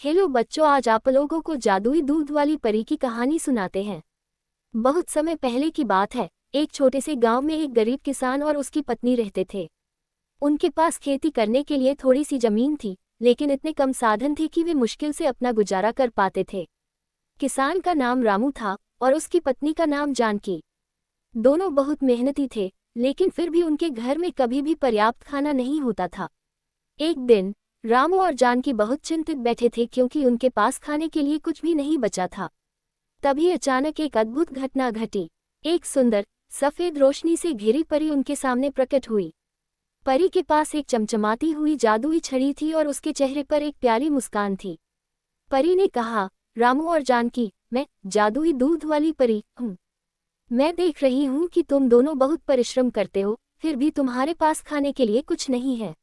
Hello बच्चों, आज आप लोगों को जादुई दूध वाली परी की कहानी सुनाते हैं। बहुत समय पहले की बात है। एक छोटे से गांव में एक गरीब किसान और उसकी पत्नी रहते थे। उनके पास खेती करने के लिए थोड़ी सी जमीन थी, लेकिन इतने कम साधन थे कि वे मुश्किल से अपना गुजारा कर पाते थे। किसान का नाम रामू था और उसकी पत्नी का नाम जानकी। दोनों बहुत मेहनती थे, लेकिन फिर भी उनके घर में कभी भी पर्याप्त खाना नहीं होता था। एक दिन रामू और जानकी बहुत चिंतित बैठे थे क्योंकि उनके पास खाने के लिए कुछ भी नहीं बचा था। तभी अचानक एक अद्भुत घटना घटी। एक सुंदर सफेद रोशनी से घिरी परी उनके सामने प्रकट हुई। परी के पास एक चमचमाती हुई जादुई छड़ी थी और उसके चेहरे पर एक प्यारी मुस्कान थी। परी ने कहा, रामू और जानकी, मैं जादुई दूध वाली परी हूँ। मैं देख रही हूँ कि तुम दोनों बहुत परिश्रम करते हो, फिर भी तुम्हारे पास खाने के लिए कुछ नहीं है।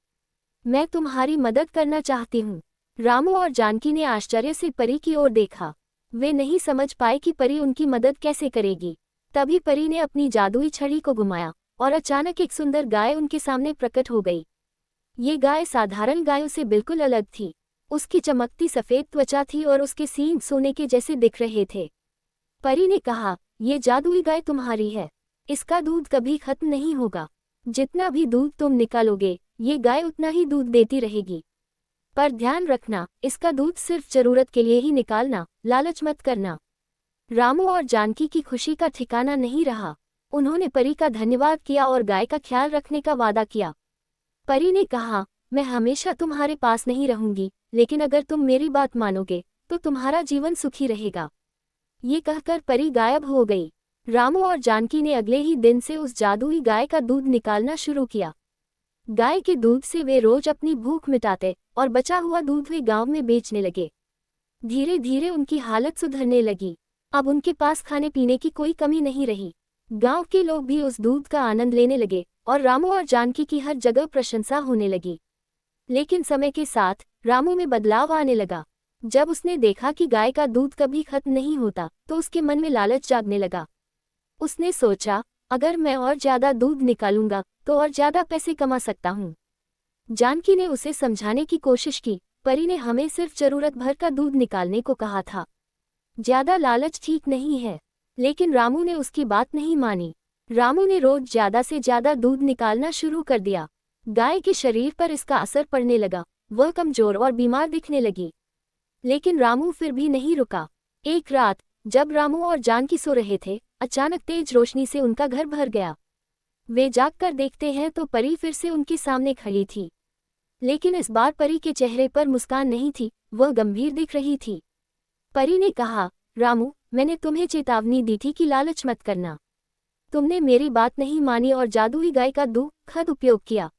मैं तुम्हारी मदद करना चाहती हूँ। रामू और जानकी ने आश्चर्य से परी की ओर देखा। वे नहीं समझ पाए कि परी उनकी मदद कैसे करेगी। तभी परी ने अपनी जादुई छड़ी को घुमाया और अचानक एक सुंदर गाय उनके सामने प्रकट हो गई। ये गाय साधारण गायों से बिल्कुल अलग थी। उसकी चमकती सफेद त्वचा थी और उसके सींग सोने के जैसे दिख रहे थे। परी ने कहा, ये जादुई गाय तुम्हारी है। इसका दूध कभी खत्म नहीं होगा। जितना भी दूध तुम निकालोगे, ये गाय उतना ही दूध देती रहेगी। पर ध्यान रखना, इसका दूध सिर्फ जरूरत के लिए ही निकालना, लालच मत करना। रामू और जानकी की खुशी का ठिकाना नहीं रहा। उन्होंने परी का धन्यवाद किया और गाय का ख्याल रखने का वादा किया। परी ने कहा, मैं हमेशा तुम्हारे पास नहीं रहूंगी, लेकिन अगर तुम मेरी बात मानोगे तो तुम्हारा जीवन सुखी रहेगा। ये कहकर परी गायब हो गई। रामू और जानकी ने अगले ही दिन से उस जादुई गाय का दूध निकालना शुरू किया। गाय के दूध से वे रोज अपनी भूख मिटाते और बचा हुआ दूध वे गांव में बेचने लगे। धीरे धीरे उनकी हालत सुधरने लगी। अब उनके पास खाने पीने की कोई कमी नहीं रही। गांव के लोग भी उस दूध का आनंद लेने लगे और रामू और जानकी की हर जगह प्रशंसा होने लगी। लेकिन समय के साथ रामू में बदलाव आने लगा। जब उसने देखा कि गाय का दूध कभी खत्म नहीं होता, तो उसके मन में लालच जागने लगा। उसने सोचा, अगर मैं और ज्यादा दूध निकालूंगा तो और ज्यादा पैसे कमा सकता हूँ। जानकी ने उसे समझाने की कोशिश की, परी ने हमें सिर्फ जरूरत भर का दूध निकालने को कहा था। ज्यादा लालच ठीक नहीं है। लेकिन रामू ने उसकी बात नहीं मानी। रामू ने रोज ज्यादा से ज्यादा दूध निकालना शुरू कर दिया। गाय के शरीर पर इसका असर पड़ने लगा। वह कमजोर और बीमार दिखने लगी। लेकिन रामू फिर भी नहीं रुका। एक रात जब रामू और जानकी सो रहे थे, अचानक तेज रोशनी से उनका घर भर गया। वे जागकर देखते हैं तो परी फिर से उनके सामने खड़ी थी। लेकिन इस बार परी के चेहरे पर मुस्कान नहीं थी, वह गंभीर दिख रही थी। परी ने कहा, रामू, मैंने तुम्हें चेतावनी दी थी कि लालच मत करना। तुमने मेरी बात नहीं मानी और जादुई गाय का दुखद उपयोग किया।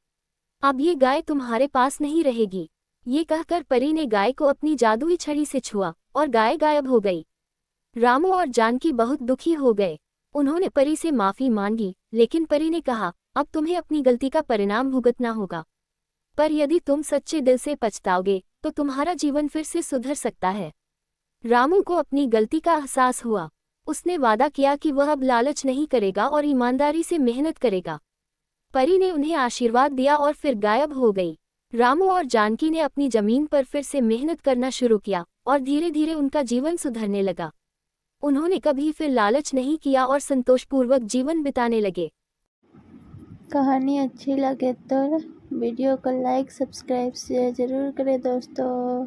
अब ये गाय तुम्हारे पास नहीं रहेगी। ये कहकर परी ने गाय को अपनी जादुई छड़ी से छुआ और गाय गायब हो गई। रामू और जानकी बहुत दुखी हो गए। उन्होंने परी से माफी मांगी, लेकिन परी ने कहा, अब तुम्हें अपनी गलती का परिणाम भुगतना होगा। पर यदि तुम सच्चे दिल से पछताओगे तो तुम्हारा जीवन फिर से सुधर सकता है। रामू को अपनी गलती का एहसास हुआ। उसने वादा किया कि वह अब लालच नहीं करेगा और ईमानदारी से मेहनत करेगा। परी ने उन्हें आशीर्वाद दिया और फिर गायब हो गई। रामू और जानकी ने अपनी जमीन पर फिर से मेहनत करना शुरू किया और धीरे धीरे उनका जीवन सुधरने लगा। उन्होंने कभी फिर लालच नहीं किया और संतोषपूर्वक जीवन बिताने लगे। कहानी अच्छी लगे तो वीडियो को लाइक सब्सक्राइब शेयर ज़रूर करें दोस्तों।